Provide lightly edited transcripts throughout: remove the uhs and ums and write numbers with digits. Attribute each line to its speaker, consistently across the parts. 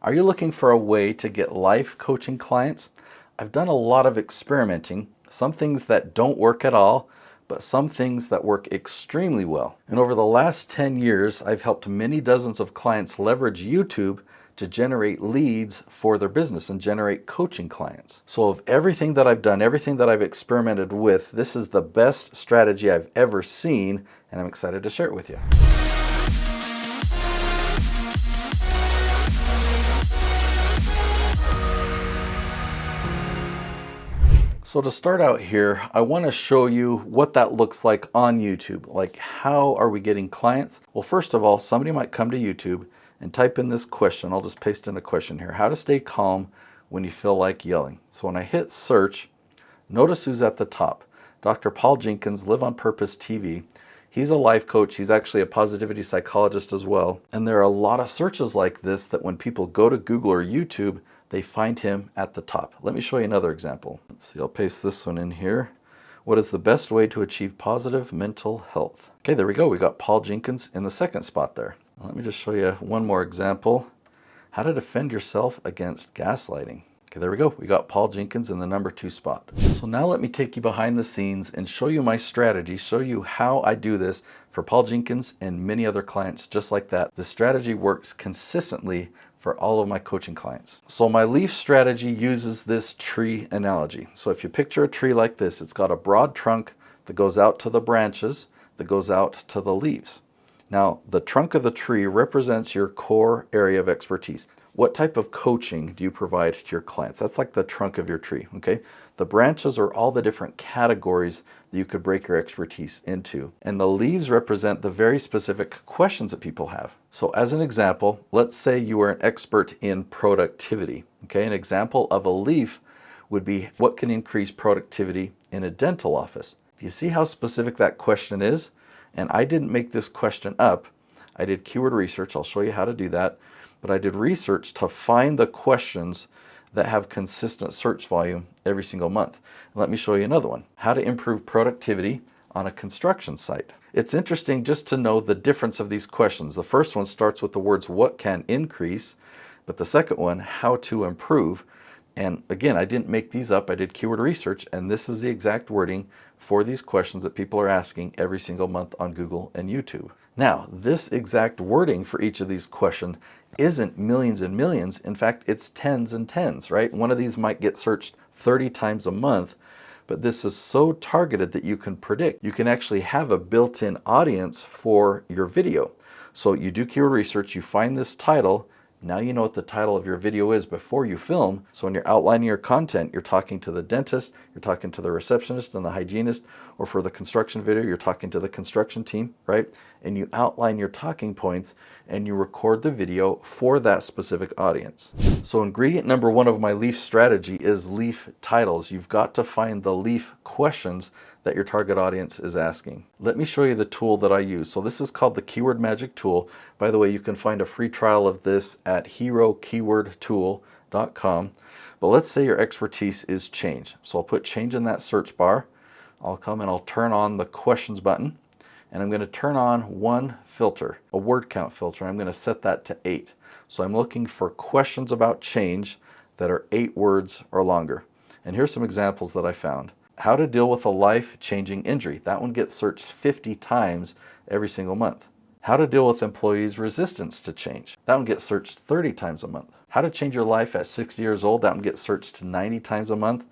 Speaker 1: Are you looking for a way to get life coaching clients? I've done a lot of experimenting, some things that don't work at all, but some things that work extremely well. And over the last 10 years, I've helped many dozens of clients leverage YouTube to generate leads for their business and generate coaching clients. So of everything that I've done, everything that I've experimented with, this is the best strategy I've ever seen, and I'm excited to share it with you. So to start out here, I want to show you what that looks like on YouTube. Like, how are we getting clients? Well, first of all, somebody might come to YouTube and type in this question. I'll just paste in a question here. How to stay calm when you feel like yelling. So when I hit search, notice who's at the top. Dr. Paul Jenkins, Live on Purpose TV. He's a life coach. He's actually a positivity psychologist as well. And there are a lot of searches like this that when people go to Google or YouTube, they find him at the top. Let me show you another example. Let's see, I'll paste this one in here. What is the best way to achieve positive mental health? Okay, there we go. We got Paul Jenkins in the second spot there. Let me just show you one more example. How to defend yourself against gaslighting. Okay, there we go. We got Paul Jenkins in the number 2 spot. So now let me take you behind the scenes and show you my strategy, show you how I do this for Paul Jenkins and many other clients just like that. The strategy works consistently for all of my coaching clients. So my leaf strategy uses this tree analogy. So if you picture a tree like this, it's got a broad trunk that goes out to the branches, that goes out to the leaves. Now, the trunk of the tree represents your core area of expertise. What type of coaching do you provide to your clients? That's like the trunk of your tree, okay? The branches are all the different categories that you could break your expertise into. And the leaves represent the very specific questions that people have. So as an example, let's say you are an expert in productivity, okay? An example of a leaf would be what can increase productivity in a dental office. Do you see how specific that question is? And I didn't make this question up. I did keyword research. I'll show you how to do that. But I did research to find the questions that have consistent search volume every single month. Let me show you another one. How to improve productivity on a construction site. It's interesting just to know the difference of these questions. The first one starts with the words what can increase, but the second one, how to improve. And again, I didn't make these up. I did keyword research, and this is the exact wording for these questions that people are asking every single month on Google and YouTube. Now, this exact wording for each of these questions isn't millions and millions. In fact, it's tens and tens, right? One of these might get searched 30 times a month, but this is so targeted that you can predict. You can actually have a built-in audience for your video. So you do keyword research, you find this title. Now you know what the title of your video is before you film. So when you're outlining your content, you're talking to the dentist, you're talking to the receptionist and the hygienist, or for the construction video, you're talking to the construction team, right? And you outline your talking points and you record the video for that specific audience. So ingredient number 1 of my leaf strategy is leaf titles. You've got to find the leaf questions that your target audience is asking. Let me show you the tool that I use. So this is called the Keyword Magic Tool. By the way, you can find a free trial of this at herokeywordtool.com. But let's say your expertise is change. So I'll put change in that search bar. I'll come and I'll turn on the questions button, and I'm going to turn on one filter, a word count filter. I'm going to set that to 8. So I'm looking for questions about change that are 8 words or longer. And here's some examples that I found. How to deal with a life-changing injury. That one gets searched 50 times every single month. How to deal with employees' resistance to change. That one gets searched 30 times a month. How to change your life at 60 years old. That one gets searched 90 times a month.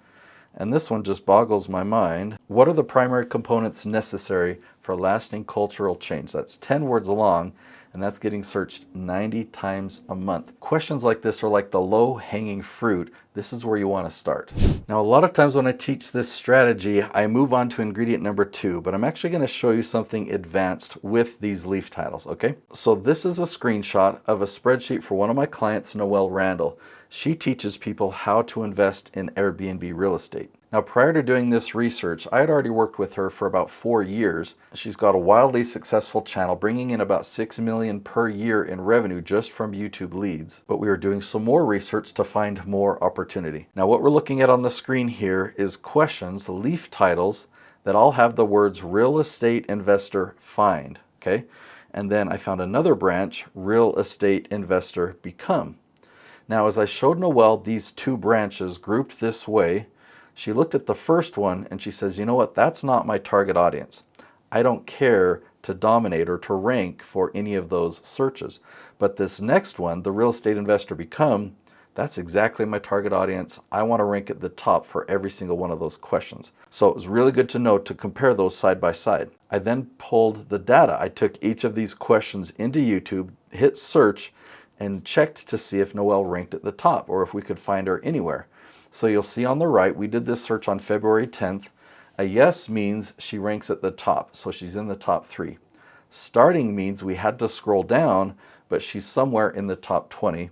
Speaker 1: And this one just boggles my mind. What are the primary components necessary for lasting cultural change? That's 10 words long, and that's getting searched 90 times a month. Questions like this are like the low-hanging fruit. This is where you want to start. Now, a lot of times when I teach this strategy, I move on to ingredient number 2, but I'm actually going to show you something advanced with these leaf titles, okay? So this is a screenshot of a spreadsheet for one of my clients, Noelle Randall. She teaches people how to invest in Airbnb real estate. Now, prior to doing this research, I had already worked with her for about 4 years. She's got a wildly successful channel, bringing in about $6 million per year in revenue just from YouTube leads. But we were doing some more research to find more opportunity. Now, what we're looking at on the screen here is questions, leaf titles, that all have the words real estate investor find, okay? And then I found another branch, real estate investor become. Now, as I showed Noelle these two branches grouped this way, she looked at the first one and she says, you know what, that's not my target audience. I don't care to dominate or to rank for any of those searches. But this next one, the real estate investor become, that's exactly my target audience. I want to rank at the top for every single one of those questions. So it was really good to know to compare those side by side. I then pulled the data. I took each of these questions into YouTube, hit search, and checked to see if Noelle ranked at the top or if we could find her anywhere. So you'll see on the right, we did this search on February 10th. A yes means she ranks at the top, so she's in the top 3. Starting means we had to scroll down, but she's somewhere in the top 20.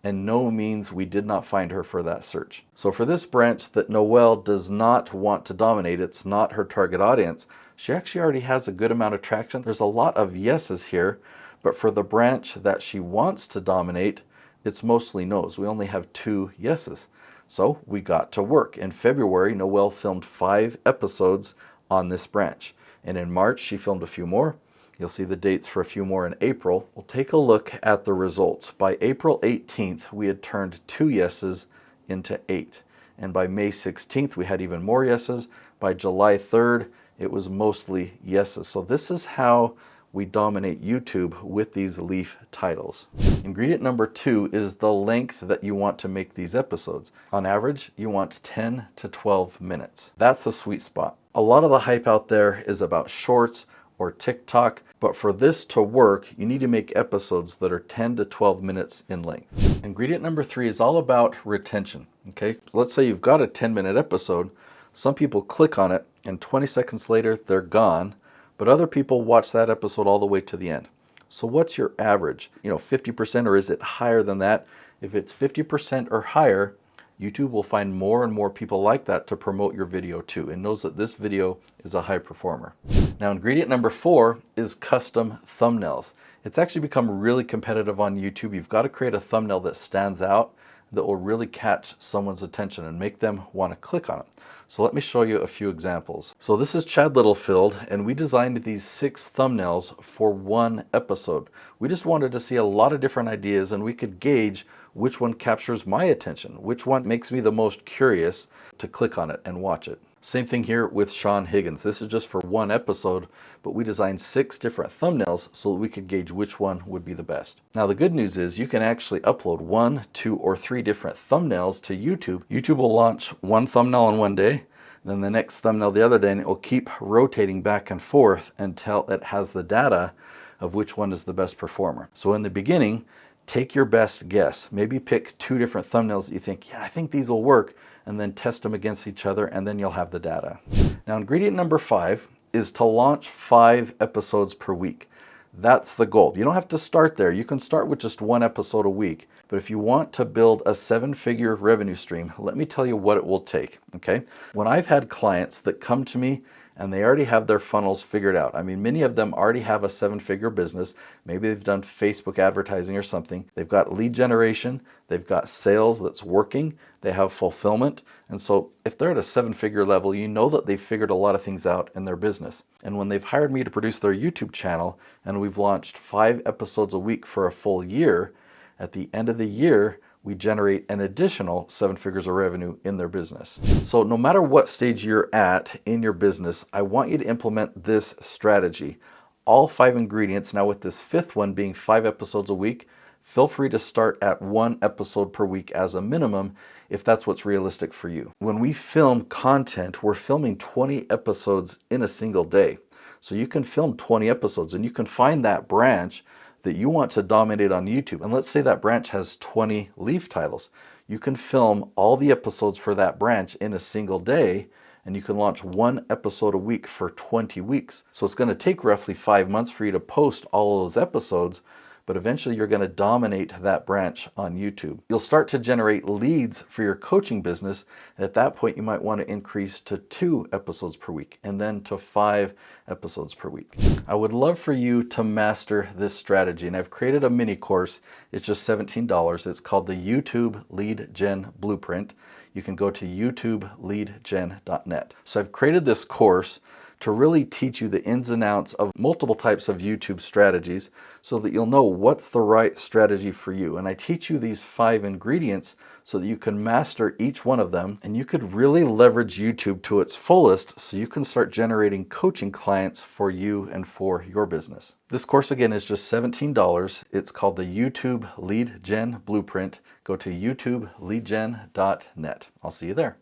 Speaker 1: And no means we did not find her for that search. So for this branch that Noelle does not want to dominate, it's not her target audience, she actually already has a good amount of traction. There's a lot of yeses here, but for the branch that she wants to dominate, it's mostly no's. We only have 2 yeses. So we got to work. In February, Noelle filmed 5 episodes on this branch. And in March, she filmed a few more. You'll see the dates for a few more in April. We'll take a look at the results. By April 18th, we had turned 2 yeses into 8. And by May 16th, we had even more yeses. By July 3rd, it was mostly yeses. So this is how we dominate YouTube with these leaf titles. Ingredient number 2 is the length that you want to make these episodes. On average, you want 10 to 12 minutes. That's the sweet spot. A lot of the hype out there is about shorts or TikTok, but for this to work, you need to make episodes that are 10 to 12 minutes in length. Ingredient number 3 is all about retention, okay? So let's say you've got a 10-minute episode. Some people click on it, and 20 seconds later, they're gone, but other people watch that episode all the way to the end. So what's your average? 50%, or is it higher than that? If it's 50% or higher, YouTube will find more and more people like that to promote your video too, and knows that this video is a high performer. Now, ingredient number 4 is custom thumbnails. It's actually become really competitive on YouTube. You've got to create a thumbnail that stands out, that will really catch someone's attention and make them want to click on it. So let me show you a few examples. So this is Chad Littlefield, and we designed these 6 thumbnails for one episode. We just wanted to see a lot of different ideas, and we could gauge which one captures my attention, which one makes me the most curious to click on it and watch it. Same thing here with Sean Higgins. This is just for one episode, but we designed 6 different thumbnails so that we could gauge which one would be the best. Now, the good news is you can actually upload 1, 2, or 3 different thumbnails to YouTube. YouTube will launch one thumbnail on one day, then the next thumbnail the other day, and it will keep rotating back and forth until it has the data of which one is the best performer. So in the beginning, take your best guess. Maybe pick 2 different thumbnails that you think, yeah, I think these will work, and then test them against each other, and then you'll have the data. Now, ingredient number 5 is to launch 5 episodes per week. That's the goal. You don't have to start there. You can start with just 1 episode a week. But if you want to build a 7-figure revenue stream, let me tell you what it will take, okay? When I've had clients that come to me and they already have their funnels figured out. I mean, many of them already have a 7-figure business. Maybe they've done Facebook advertising or something. They've got lead generation. They've got sales that's working. They have fulfillment. And so if they're at a 7-figure level, you know that they've figured a lot of things out in their business. And when they've hired me to produce their YouTube channel, and we've launched 5 episodes a week for a full year, at the end of the year, we generate an additional 7 figures of revenue in their business. So no matter what stage you're at in your business, I want you to implement this strategy. All 5 ingredients. Now with this 5th one being 5 episodes a week, feel free to start at 1 episode per week as a minimum if that's what's realistic for you. When we film content, we're filming 20 episodes in a single day. So you can film 20 episodes and you can find that branch that you want to dominate on YouTube. And let's say that branch has 20 leaf titles. You can film all the episodes for that branch in a single day, and you can launch 1 episode a week for 20 weeks. So it's going to take roughly 5 months for you to post all of those episodes, but eventually you're going to dominate that branch on YouTube. You'll start to generate leads for your coaching business, and at that point you might want to increase to 2 episodes per week and then to 5 episodes per week. I would love for you to master this strategy, and I've created a mini course. It's just $17. It's called the YouTube Lead Gen Blueprint. You can go to youtubeleadgen.net. So I've created this course to really teach you the ins and outs of multiple types of YouTube strategies so that you'll know what's the right strategy for you. And I teach you these 5 ingredients so that you can master each one of them, and you could really leverage YouTube to its fullest so you can start generating coaching clients for you and for your business. This course again is just $17. It's called the YouTube Lead Gen Blueprint. Go to youtubeleadgen.net. I'll see you there.